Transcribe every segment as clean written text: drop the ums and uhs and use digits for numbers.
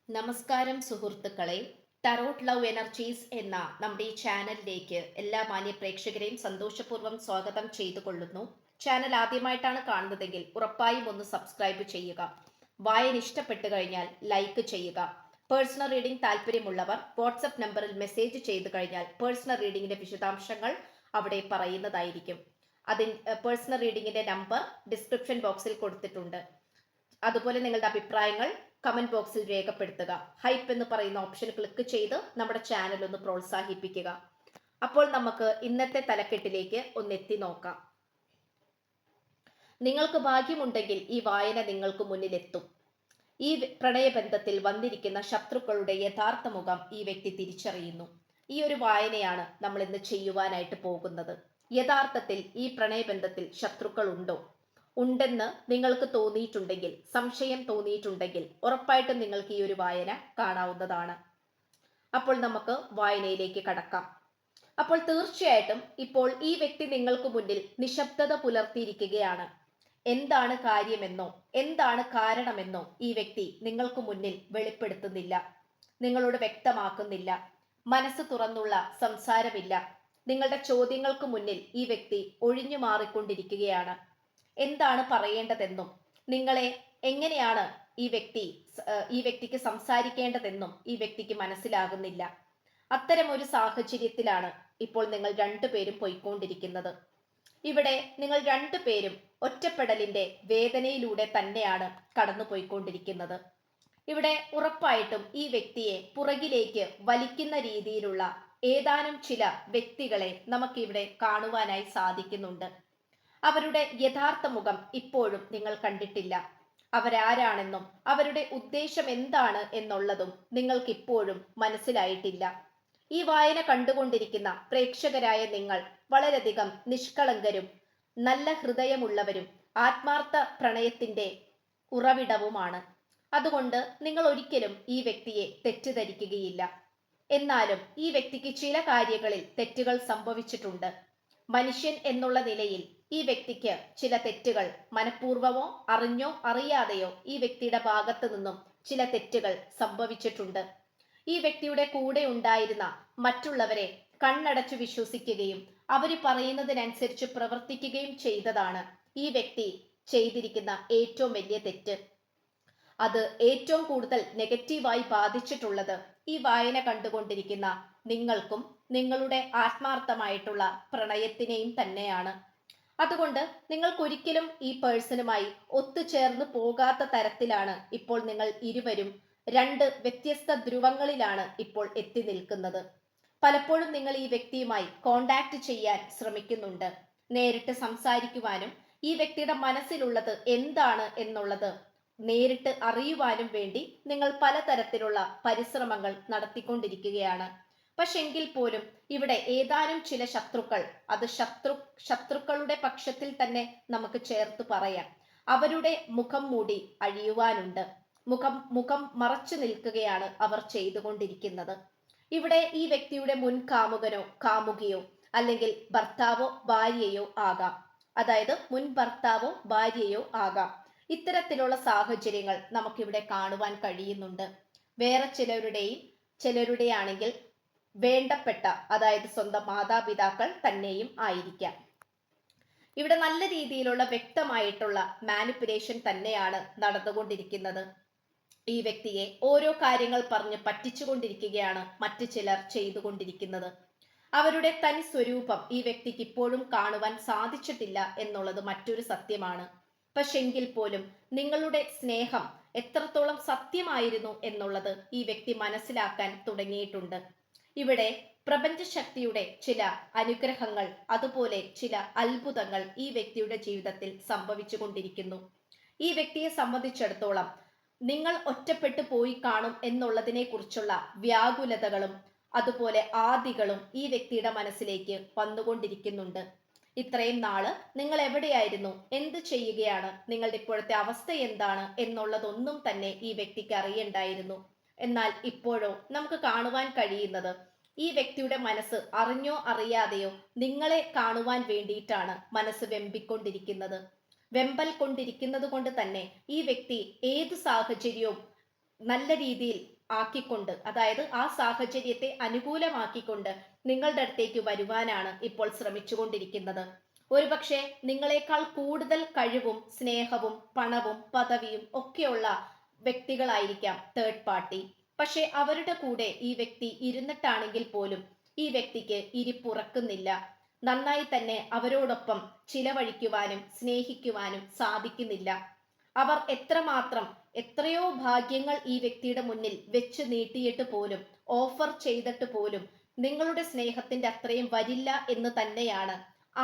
നമസ്കാരം സുഹൃത്തുക്കളെ. Tarot love energies എന്ന നമ്മുടെ ഈ ചാനലിലേക്ക് എല്ലാ മാന്യ പ്രേക്ഷകരെയും സന്തോഷപൂർവ്വം സ്വാഗതം ചെയ്തുകൊള്ളുന്നു. ചാനൽ ആദ്യമായിട്ടാണ് കാണുന്നതെങ്കിൽ ഉറപ്പായും ഒന്ന് സബ്സ്ക്രൈബ് ചെയ്യുക. വായന ഇഷ്ടപ്പെട്ടു കഴിഞ്ഞാൽ ലൈക്ക് ചെയ്യുക. പേഴ്സണൽ റീഡിംഗ് താല്പര്യമുള്ളവർ വാട്സപ്പ് നമ്പറിൽ മെസ്സേജ് ചെയ്തു കഴിഞ്ഞാൽ പേഴ്സണൽ റീഡിംഗിന്റെ വിശദാംശങ്ങൾ അവിടെ പറയുന്നതായിരിക്കും. പേഴ്സണൽ റീഡിംഗിന്റെ നമ്പർ ഡിസ്ക്രിപ്ഷൻ ബോക്സിൽ കൊടുത്തിട്ടുണ്ട്. അതുപോലെ നിങ്ങളുടെ അഭിപ്രായങ്ങൾ കമന്റ് ബോക്സിൽ രേഖപ്പെടുത്തുക. ഹൈപ്പ് എന്ന് പറയുന്ന ഓപ്ഷൻ ക്ലിക്ക് ചെയ്ത് നമ്മുടെ ചാനൽ ഒന്ന് പ്രോത്സാഹിപ്പിക്കുക. അപ്പോൾ നമുക്ക് ഇന്നത്തെ തലക്കെട്ടിലേക്ക് ഒന്ന് എത്തി നോക്കാം. നിങ്ങൾക്ക് ഭാഗ്യമുണ്ടെങ്കിൽ ഈ വായന നിങ്ങൾക്ക് മുന്നിലെത്തും. ഈ പ്രണയബന്ധത്തിൽ വന്നിരിക്കുന്ന ശത്രുക്കളുടെ യഥാർത്ഥ മുഖം ഈ വ്യക്തി തിരിച്ചറിയുന്നു. ഈ ഒരു വായനയാണ് നമ്മൾ ഇന്ന് ചെയ്യുവാനായിട്ട് പോകുന്നത്. യഥാർത്ഥത്തിൽ ഈ പ്രണയബന്ധത്തിൽ ശത്രുക്കൾ ഉണ്ടോ? ഉണ്ടെന്ന് നിങ്ങൾക്ക് തോന്നിയിട്ടുണ്ടെങ്കിൽ, സംശയം തോന്നിയിട്ടുണ്ടെങ്കിൽ ഉറപ്പായിട്ടും നിങ്ങൾക്ക് ഈ ഒരു വായന കാണാവുന്നതാണ്. അപ്പോൾ നമുക്ക് വായനയിലേക്ക് കടക്കാം. അപ്പോൾ തീർച്ചയായിട്ടും ഇപ്പോൾ ഈ വ്യക്തി നിങ്ങൾക്ക് മുന്നിൽ നിശബ്ദത പുലർത്തിയിരിക്കുകയാണ്. എന്താണ് കാര്യമെന്നോ എന്താണ് കാരണമെന്നോ ഈ വ്യക്തി നിങ്ങൾക്ക് മുന്നിൽ വെളിപ്പെടുത്തുന്നില്ല, നിങ്ങളോട് വ്യക്തമാക്കുന്നില്ല. മനസ്സ് തുറന്നുള്ള സംസാരമില്ല. നിങ്ങളുടെ ചോദ്യങ്ങൾക്ക് മുന്നിൽ ഈ വ്യക്തി ഒഴിഞ്ഞു മാറിക്കൊണ്ടിരിക്കുകയാണ്. എന്താണ് പറയേണ്ടതെന്നും നിങ്ങളെ എങ്ങനെയാണ് ഈ വ്യക്തിക്ക് സംസാരിക്കേണ്ടതെന്നും ഈ വ്യക്തിക്ക് മനസ്സിലാകുന്നില്ല. അത്തരം ഒരു സാഹചര്യത്തിലാണ് ഇപ്പോൾ നിങ്ങൾ രണ്ടുപേരും പോയിക്കൊണ്ടിരിക്കുന്നത്. ഇവിടെ നിങ്ങൾ രണ്ടുപേരും ഒറ്റപ്പെടലിന്റെ വേദനയിലൂടെ തന്നെയാണ് കടന്നു പോയിക്കൊണ്ടിരിക്കുന്നത്. ഇവിടെ ഉറപ്പായിട്ടും ഈ വ്യക്തിയെ പുറകിലേക്ക് വലിക്കുന്ന രീതിയിലുള്ള ഏതാനും ചില വ്യക്തികളെ നമുക്കിവിടെ കാണുവാനായി സാധിക്കുന്നുണ്ട്. അവരുടെ യഥാർത്ഥ മുഖം ഇപ്പോഴും നിങ്ങൾ കണ്ടിട്ടില്ല. അവരാരാണെന്നും അവരുടെ ഉദ്ദേശം എന്താണ് എന്നുള്ളതും നിങ്ങൾക്ക് ഇപ്പോഴും മനസ്സിലായിട്ടില്ല. ഈ വായന കണ്ടുകൊണ്ടിരിക്കുന്ന പ്രേക്ഷകരായ നിങ്ങൾ വളരെയധികം നിഷ്കളങ്കരും നല്ല ഹൃദയമുള്ളവരും ആത്മാർത്ഥ പ്രണയത്തിന്റെ ഉറവിടവുമാണ്. അതുകൊണ്ട് നിങ്ങൾ ഒരിക്കലും ഈ വ്യക്തിയെ തെറ്റിദ്ധരിക്കുകയില്ല. എന്നാലും ഈ വ്യക്തിക്ക് ചില കാര്യങ്ങളിൽ തെറ്റുകൾ സംഭവിച്ചിട്ടുണ്ട്. മനുഷ്യൻ എന്നുള്ള നിലയിൽ ഈ വ്യക്തിക്ക് ചില തെറ്റുകൾ മനഃപൂർവമോ അറിഞ്ഞോ അറിയാതെയോ ഈ വ്യക്തിയുടെ ഭാഗത്തു നിന്നും ചില തെറ്റുകൾ സംഭവിച്ചിട്ടുണ്ട്. ഈ വ്യക്തിയുടെ കൂടെ ഉണ്ടായിരുന്ന മറ്റുള്ളവരെ കണ്ണടച്ചു വിശ്വസിക്കുകയും അവർ പറയുന്നതിനനുസരിച്ച് പ്രവർത്തിക്കുകയും ചെയ്തതാണ് ഈ വ്യക്തി ചെയ്തിരിക്കുന്ന ഏറ്റവും വലിയ തെറ്റ്. അത് ഏറ്റവും കൂടുതൽ നെഗറ്റീവായി ബാധിച്ചിട്ടുള്ളത് ഈ വായന കണ്ടുകൊണ്ടിരിക്കുന്ന നിങ്ങൾക്കും നിങ്ങളുടെ ആത്മാർത്ഥമായിട്ടുള്ള പ്രണയത്തിനെയും തന്നെയാണ്. അതുകൊണ്ട് നിങ്ങൾക്കൊരിക്കലും ഈ പേഴ്സണുമായി ഒത്തുചേർന്ന് പോകാത്ത തരത്തിലാണ് ഇപ്പോൾ നിങ്ങൾ ഇരുവരും രണ്ട് വ്യത്യസ്ത ധ്രുവങ്ങളിലാണ് ഇപ്പോൾ എത്തി നിൽക്കുന്നത്. പലപ്പോഴും നിങ്ങൾ ഈ വ്യക്തിയുമായി കോണ്ടാക്ട് ചെയ്യാൻ ശ്രമിക്കുന്നുണ്ട്. നേരിട്ട് സംസാരിക്കുവാനും ഈ വ്യക്തിയുടെ മനസ്സിലുള്ളത് എന്താണ് എന്നുള്ളത് നേരിട്ട് അറിയുവാനും വേണ്ടി നിങ്ങൾ പലതരത്തിലുള്ള പരിശ്രമങ്ങൾ നടത്തിക്കൊണ്ടിരിക്കുകയാണ്. പക്ഷെങ്കിൽ പോലും ഇവിടെ ഏതാനും ചില ശത്രുക്കൾ, അത് ശത്രുക്കളുടെ പക്ഷത്തിൽ തന്നെ നമുക്ക് ചേർത്ത് പറയാം. അവരുടെ മുഖം മൂടി അഴിയുവാനുണ്ട്. മുഖം മറച്ചു നിൽക്കുകയാണ് അവർ ചെയ്തുകൊണ്ടിരിക്കുന്നത്. ഇവിടെ ഈ വ്യക്തിയുടെ മുൻ കാമുകനോ കാമുകിയോ അല്ലെങ്കിൽ ഭർത്താവോ ഭാര്യയോ ആകാം. അതായത് മുൻ ഭർത്താവോ ഭാര്യയോ ആകാം. ഇത്തരത്തിലുള്ള സാഹചര്യങ്ങൾ നമുക്കിവിടെ കാണുവാൻ കഴിയുന്നുണ്ട്. വേറെ ചിലരുടെ ആണെങ്കിൽ വേണ്ടപ്പെട്ട, അതായത് സ്വന്തം മാതാപിതാക്കൾ തന്നെയും ആയിരിക്കാം. ഇവിടെ നല്ല രീതിയിലുള്ള വ്യക്തമായിട്ടുള്ള മാനിപ്പുലേഷൻ തന്നെയാണ് നടന്നുകൊണ്ടിരിക്കുന്നത്. ഈ വ്യക്തിയെ ഓരോ കാര്യങ്ങൾ പറഞ്ഞ് പറ്റിച്ചുകൊണ്ടിരിക്കുകയാണ് മറ്റു ചിലർ ചെയ്തുകൊണ്ടിരിക്കുന്നത്. അവരുടെ തനി സ്വരൂപം ഈ വ്യക്തിക്ക് ഇപ്പോഴും കാണുവാൻ സാധിച്ചിട്ടില്ല എന്നുള്ളത് മറ്റൊരു സത്യമാണ്. പക്ഷെങ്കിൽ പോലും നിങ്ങളുടെ സ്നേഹം എത്രത്തോളം സത്യമായിരുന്നു എന്നുള്ളത് ഈ വ്യക്തി മനസ്സിലാക്കാൻ തുടങ്ങിയിട്ടുണ്ട്. ഇവിടെ പ്രപഞ്ചശക്തിയുടെ ചില അനുഗ്രഹങ്ങൾ, അതുപോലെ ചില അത്ഭുതങ്ങൾ ഈ വ്യക്തിയുടെ ജീവിതത്തിൽ സംഭവിച്ചു കൊണ്ടിരിക്കുന്നു. ഈ വ്യക്തിയെ സംബന്ധിച്ചിടത്തോളം നിങ്ങൾ ഒറ്റപ്പെട്ടു പോയി കാണും എന്നുള്ളതിനെ കുറിച്ചുള്ള വ്യാകുലതകളും അതുപോലെ ആദികളും ഈ വ്യക്തിയുടെ മനസ്സിലേക്ക് വന്നുകൊണ്ടിരിക്കുന്നുണ്ട്. ഇത്രയും നാള് നിങ്ങൾ എവിടെയായിരുന്നു, എന്ത് ചെയ്യുകയാണ്, നിങ്ങളുടെ ഇപ്പോഴത്തെ അവസ്ഥ എന്താണ് എന്നുള്ളതൊന്നും തന്നെ ഈ വ്യക്തിക്ക് അറിയണ്ടായിരുന്നു. എന്നാൽ ഇപ്പോഴോ നമുക്ക് കാണുവാൻ കഴിയുന്നത് ഈ വ്യക്തിയുടെ മനസ്സ് അറിഞ്ഞോ അറിയാതെയോ നിങ്ങളെ കാണുവാൻ വേണ്ടിയിട്ടാണ് മനസ്സ് വെമ്പിക്കൊണ്ടിരിക്കുന്നത്. കൊണ്ട് തന്നെ ഈ വ്യക്തി ഏത് സാഹചര്യവും നല്ല രീതിയിൽ ആക്കിക്കൊണ്ട്, അതായത് ആ സാഹചര്യത്തെ അനുകൂലമാക്കിക്കൊണ്ട് നിങ്ങളുടെ അടുത്തേക്ക് വരുവാനാണ് ഇപ്പോൾ ശ്രമിച്ചുകൊണ്ടിരിക്കുന്നത്. ഒരുപക്ഷെ നിങ്ങളെക്കാൾ കൂടുതൽ കഴിവും സ്നേഹവും പണവും പദവിയും ഒക്കെയുള്ള വ്യക്തികളായിരിക്കാം തേർഡ് പാർട്ടി. പക്ഷെ അവരുടെ കൂടെ ഈ വ്യക്തി ഇരുന്നിട്ടാണെങ്കിൽ പോലും ഈ വ്യക്തിക്ക് ഇരിപ്പുറക്കുന്നില്ല. നന്നായി തന്നെ അവരോടൊപ്പം ചിലവഴിക്കുവാനും സ്നേഹിക്കുവാനും സാധിക്കുന്നില്ല. അവർ എത്രമാത്രം എത്രയോ ഭാഗ്യങ്ങൾ ഈ വ്യക്തിയുടെ മുന്നിൽ വെച്ച് നീട്ടിയിട്ട് പോലും, ഓഫർ ചെയ്തിട്ട് പോലും നിങ്ങളുടെ സ്നേഹത്തിന്റെ അത്രയും വരില്ല എന്ന് തന്നെയാണ്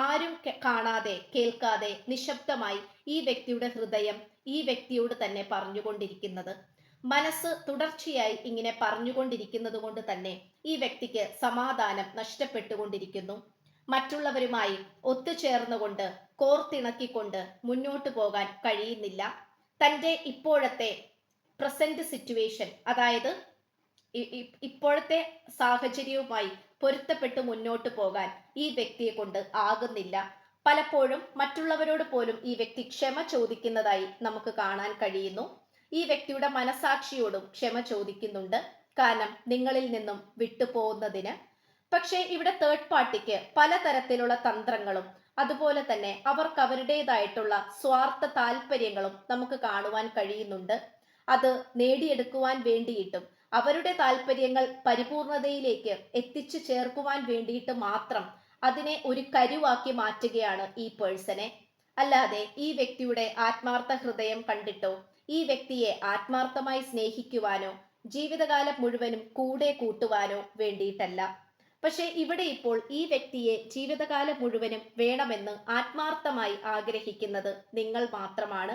ആരും കാണാതെ കേൾക്കാതെ നിശബ്ദമായി ഈ വ്യക്തിയുടെ ഹൃദയം ഈ വ്യക്തിയോട് തന്നെ പറഞ്ഞുകൊണ്ടിരിക്കുന്നത്. മനസ്സ് തുടർച്ചയായി ഇങ്ങനെ പറഞ്ഞുകൊണ്ടിരിക്കുന്നത് കൊണ്ട് തന്നെ ഈ വ്യക്തിക്ക് സമാധാനം നഷ്ടപ്പെട്ടുകൊണ്ടിരിക്കുന്നു. മറ്റുള്ളവരുമായി ഒത്തുചേർന്നുകൊണ്ട് കോർത്തിണക്കിക്കൊണ്ട് മുന്നോട്ട് പോകാൻ കഴിയുന്നില്ല. തൻ്റെ ഇപ്പോഴത്തെ പ്രസന്റ് സിറ്റുവേഷൻ, അതായത് ഇപ്പോഴത്തെ സാഹചര്യവുമായി പൊരുത്തപ്പെട്ട് മുന്നോട്ട് പോകാൻ ഈ വ്യക്തിയെ കൊണ്ട് ആകുന്നില്ല. പലപ്പോഴും മറ്റുള്ളവരോട് പോലും ഈ വ്യക്തി ക്ഷമ ചോദിക്കുന്നതായി നമുക്ക് കാണാൻ കഴിയുന്നു. ഈ വ്യക്തിയുടെ മനസാക്ഷിയോടും ക്ഷമ ചോദിക്കുന്നുണ്ട്, കാരണം നിങ്ങളിൽ നിന്നും വിട്ടുപോകുന്നതിന്. പക്ഷേ ഇവിടെ തേർഡ് പാർട്ടിക്ക് പലതരത്തിലുള്ള തന്ത്രങ്ങളും അതുപോലെ തന്നെ അവർക്ക് അവരുടേതായിട്ടുള്ള സ്വാർത്ഥ താല്പര്യങ്ങളും നമുക്ക് കാണുവാൻ കഴിയുന്നുണ്ട്. അത് നേടിയെടുക്കുവാൻ വേണ്ടിയിട്ടും അവരുടെ താല്പര്യങ്ങൾ പരിപൂർണതയിലേക്ക് എത്തിച്ചു ചേർക്കുവാൻ വേണ്ടിയിട്ട് മാത്രം അതിനെ ഒരു കരുവാക്കി മാറ്റുകയാണ് ഈ പേഴ്സണെ. അല്ലാതെ ഈ വ്യക്തിയുടെ ആത്മാർത്ഥ ഹൃദയം കണ്ടിട്ടോ ഈ വ്യക്തിയെ ആത്മാർത്ഥമായി സ്നേഹിക്കുവാനോ ജീവിതകാലം മുഴുവനും കൂടെ കൂട്ടുവാനോ വേണ്ടിയിട്ടല്ല. പക്ഷെ ഇവിടെ ഇപ്പോൾ ഈ വ്യക്തിയെ ജീവിതകാലം മുഴുവനും വേണമെന്ന് ആത്മാർത്ഥമായി ആഗ്രഹിക്കുന്നത് നിങ്ങൾ മാത്രമാണ്.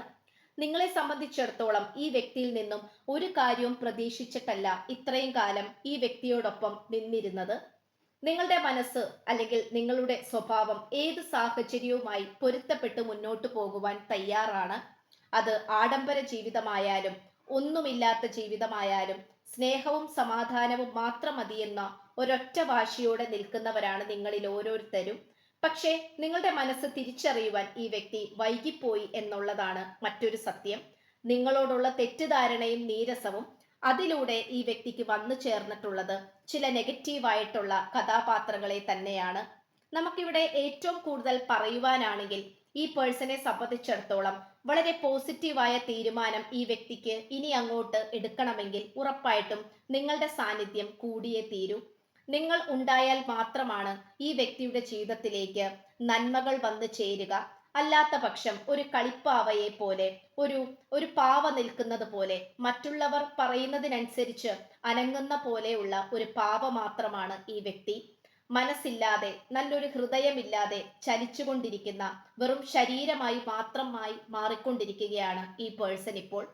നിങ്ങളെ സംബന്ധിച്ചിടത്തോളം ഈ വ്യക്തിയിൽ നിന്നും ഒരു കാര്യവും പ്രതീക്ഷിച്ചിട്ടല്ല ഇത്രയും കാലം ഈ വ്യക്തിയോടൊപ്പം നിന്നിരുന്നത്. നിങ്ങളുടെ മനസ്സ് അല്ലെങ്കിൽ നിങ്ങളുടെ സ്വഭാവം ഏത് സാഹചര്യവുമായി പൊരുത്തപ്പെട്ട് മുന്നോട്ട് പോകുവാൻ തയ്യാറാണ്. അത് ആഡംബര ജീവിതമായാലും ഒന്നുമില്ലാത്ത ജീവിതമായാലും സ്നേഹവും സമാധാനവും മാത്രം മതിയെന്ന ഒരൊറ്റ വാശിയോടെ നിൽക്കുന്നവരാണ് നിങ്ങളിൽ ഓരോരുത്തരും. പക്ഷേ നിങ്ങളുടെ മനസ്സ് തിരിച്ചറിയുവാൻ ഈ വ്യക്തി വൈകിപ്പോയി എന്നുള്ളതാണ് മറ്റൊരു സത്യം. നിങ്ങളോടുള്ള തെറ്റിദ്ധാരണയും നീരസവും അതിലൂടെ ഈ വ്യക്തിക്ക് വന്നു ചേർന്നിട്ടുള്ളത് ചില നെഗറ്റീവായിട്ടുള്ള കഥാപാത്രങ്ങളെ തന്നെയാണ്. നമുക്കിവിടെ ഏറ്റവും കൂടുതൽ പറയുവാനാണെങ്കിൽ ഈ പേഴ്സണെ സംബന്ധിച്ചിടത്തോളം വളരെ പോസിറ്റീവായ തീരുമാനം ഈ വ്യക്തിക്ക് ഇനി അങ്ങോട്ട് എടുക്കണമെങ്കിൽ ഉറപ്പായിട്ടും നിങ്ങളുടെ സാന്നിധ്യം കൂടിയേ തീരൂ. നിങ്ങൾ ഉണ്ടായാൽ മാത്രമാണ് ഈ വ്യക്തിയുടെ ജീവിതത്തിലേക്ക് നന്മകൾ വന്നു ചേരുക. അല്ലാത്ത പക്ഷം ഒരു കളിപ്പാവയെ പോലെ, ഒരു പാവ നിൽക്കുന്നത് പോലെ, മറ്റുള്ളവർ പറയുന്നതിനനുസരിച്ച് അനങ്ങുന്ന പോലെയുള്ള ഒരു പാവ മാത്രമാണ് ഈ വ്യക്തി. മനസ്സില്ലാതെ നല്ലൊരു ഹൃദയമില്ലാതെ ചലിച്ചുകൊണ്ടിരിക്കുന്ന വെറും ശരീരമായി മാത്രമായി മാറിക്കൊണ്ടിരിക്കുകയാണ് ഈ പേഴ്സൺ ഇപ്പോൾ.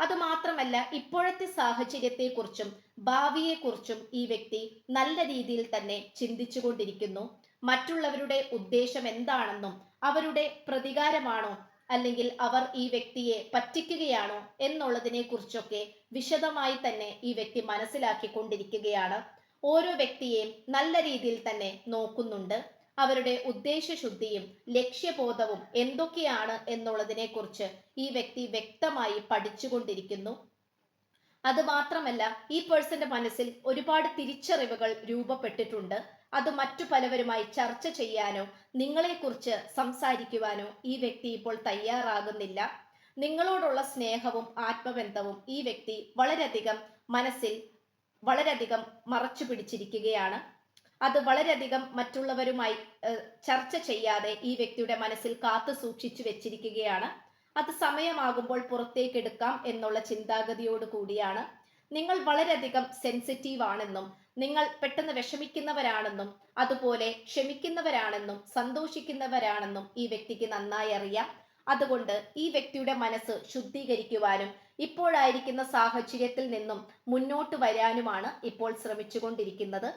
അതുമാത്രമല്ല ഇപ്പോഴത്തെ സാഹചര്യത്തെക്കുറിച്ചും ഭാവിയെക്കുറിച്ചും ഈ വ്യക്തി നല്ല രീതിയിൽ തന്നെ ചിന്തിച്ചു കൊണ്ടിരിക്കുന്നു. മറ്റുള്ളവരുടെ ഉദ്ദേശം എന്താണെന്നും അവരുടെ പ്രതികാരമാണോ അല്ലെങ്കിൽ അവർ ഈ വ്യക്തിയെ പറ്റിക്കുകയാണോ എന്നുള്ളതിനെ കുറിച്ചൊക്കെ വിശദമായി തന്നെ ഈ വ്യക്തി മനസ്സിലാക്കിക്കൊണ്ടിരിക്കുകയാണ്. ഓരോ വ്യക്തിയെയും നല്ല രീതിയിൽ തന്നെ നോക്കുന്നുണ്ട്. അവരുടെ ഉദ്ദേശശുദ്ധിയും ലക്ഷ്യബോധവും എന്തൊക്കെയാണ് എന്നുള്ളതിനെ കുറിച്ച് ഈ വ്യക്തി വ്യക്തമായി പഠിച്ചുകൊണ്ടിരിക്കുന്നു. അത് മാത്രമല്ല ഈ പേഴ്സന്റെ മനസ്സിൽ ഒരുപാട് തിരിച്ചറിവുകൾ രൂപപ്പെട്ടിട്ടുണ്ട്. അത് മറ്റു പലവരുമായി ചർച്ച ചെയ്യാനോ നിങ്ങളെക്കുറിച്ച് സംസാരിക്കുവാനോ ഈ വ്യക്തി ഇപ്പോൾ തയ്യാറാകുന്നില്ല. നിങ്ങളോടുള്ള സ്നേഹവും ആത്മബന്ധവും ഈ വ്യക്തി വളരെയധികം മനസ്സിൽ വളരെയധികം മറച്ചു പിടിച്ചിരിക്കുകയാണ്. അത് വളരെയധികം മറ്റുള്ളവരുമായി ചർച്ച ചെയ്യാതെ ഈ വ്യക്തിയുടെ മനസ്സിൽ കാത്തു സൂക്ഷിച്ചു വെച്ചിരിക്കുകയാണ്. അത് സമയമാകുമ്പോൾ പുറത്തേക്ക് എടുക്കാം എന്നുള്ള ചിന്താഗതിയോട് കൂടിയാണ്. നിങ്ങൾ വളരെയധികം സെൻസിറ്റീവ് ആണെന്നും നിങ്ങൾ പെട്ടെന്ന് വിഷമിക്കുന്നവരാണെന്നും അതുപോലെ ക്ഷമിക്കുന്നവരാണെന്നും സന്തോഷിക്കുന്നവരാണെന്നും ഈ വ്യക്തിക്ക് നന്നായി അറിയാം. അതുകൊണ്ട് ഈ വ്യക്തിയുടെ മനസ്സ് ശുദ്ധീകരിക്കുവാനും ഇപ്പോഴായിരിക്കുന്ന സാഹചര്യത്തിൽ നിന്നും മുന്നോട്ട് വരാനുമാണ് ഇപ്പോൾ ശ്രമിച്ചുകൊണ്ടിരിക്കുന്നത്.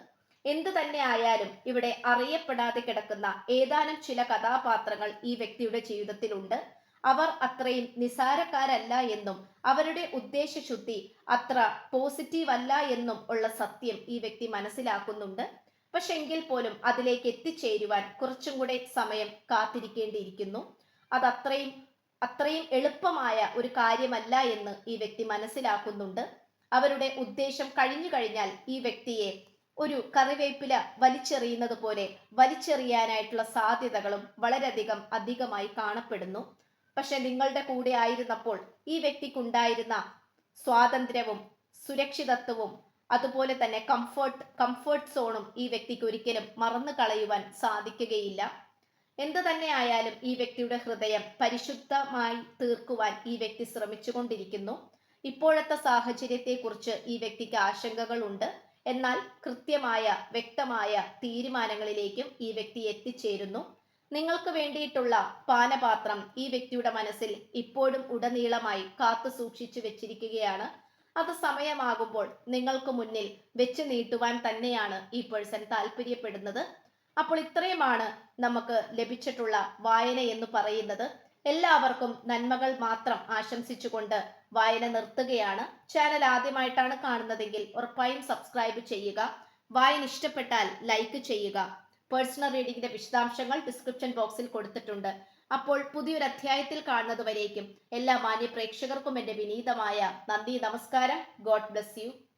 എന്തു തന്നെ ആയാലും ഇവിടെ അറിയപ്പെടാതെ കിടക്കുന്ന ഏതാനും ചില കഥാപാത്രങ്ങൾ ഈ വ്യക്തിയുടെ ജീവിതത്തിലുണ്ട്. അവർ അത്രയും നിസാരക്കാരല്ല എന്നും അവരുടെ ഉദ്ദേശശുദ്ധി അത്ര പോസിറ്റീവ് അല്ല എന്നും ഉള്ള സത്യം ഈ വ്യക്തി മനസ്സിലാക്കുന്നുണ്ട്. പക്ഷെ എങ്കിൽ പോലും അതിലേക്ക് എത്തിച്ചേരുവാൻ കുറച്ചും കൂടെ സമയം കാത്തിരിക്കേണ്ടിയിരിക്കുന്നു. അത് അത്രയും എളുപ്പമായ ഒരു കാര്യമല്ല എന്ന് ഈ വ്യക്തി മനസ്സിലാക്കുന്നുണ്ട്. അവരുടെ ഉദ്ദേശം കഴിഞ്ഞു കഴിഞ്ഞാൽ ഈ വ്യക്തിയെ ഒരു കറിവേപ്പില വലിച്ചെറിയുന്നത് പോലെ വലിച്ചെറിയാനായിട്ടുള്ള സാധ്യതകളും വളരെയധികം അധികമായി കാണപ്പെടുന്നു. പക്ഷെ നിങ്ങളുടെ കൂടെ ആയിരുന്നപ്പോൾ ഈ വ്യക്തിക്കുണ്ടായിരുന്ന സ്വാതന്ത്ര്യവും സുരക്ഷിതത്വവും അതുപോലെ തന്നെ കംഫർട്ട് സോണും ഈ വ്യക്തിക്ക് ഒരിക്കലും മറന്നു കളയുവാൻ സാധിക്കുകയില്ല. എന്തു തന്നെ ആയാലും ഈ വ്യക്തിയുടെ ഹൃദയം പരിശുദ്ധമായി തീർക്കുവാൻ ഈ വ്യക്തി ശ്രമിച്ചുകൊണ്ടിരിക്കുന്നു. ഇപ്പോഴത്തെ സാഹചര്യത്തെക്കുറിച്ച് ഈ വ്യക്തിക്ക് ആശങ്കകളുണ്ട്. എന്നാൽ കൃത്യമായ വ്യക്തമായ തീരുമാനങ്ങളിലേക്കും ഈ വ്യക്തി എത്തിച്ചേരുന്നു. നിങ്ങൾക്ക് വേണ്ടിയിട്ടുള്ള പാനപാത്രം ഈ വ്യക്തിയുടെ മനസ്സിൽ ഇപ്പോഴും ഉടനീളമായി കാത്തു സൂക്ഷിച്ചു വെച്ചിരിക്കുകയാണ്. അത് സമയമാകുമ്പോൾ നിങ്ങൾക്ക് മുന്നിൽ വെച്ച് നീട്ടുവാൻ തന്നെയാണ് ഈ പേഴ്സൺ താല്പര്യപ്പെടുന്നത്. അപ്പോൾ ഇത്രയുമാണ് നമുക്ക് ലഭിച്ചിട്ടുള്ള വായന എന്ന് പറയുന്നത്. എല്ലാവർക്കും നന്മകൾ മാത്രം ആശംസിച്ചുകൊണ്ട് വായന നിർത്തുകയാണ്. ചാനൽ ആദ്യമായിട്ടാണ് കാണുന്നതെങ്കിൽ ഉറപ്പായും സബ്സ്ക്രൈബ് ചെയ്യുക. വായന ഇഷ്ടപ്പെട്ടാൽ ലൈക്ക് ചെയ്യുക. പേഴ്സണൽ റീഡിംഗിന്റെ വിശദാംശങ്ങൾ ഡിസ്ക്രിപ്ഷൻ ബോക്സിൽ കൊടുത്തിട്ടുണ്ട്. അപ്പോൾ പുതിയൊരു അധ്യായത്തിൽ കാണുന്നത് വരേക്കും എല്ലാ മാന്യ പ്രേക്ഷകർക്കും എൻ്റെ വിനീതമായ നന്ദി, നമസ്കാരം. God bless you.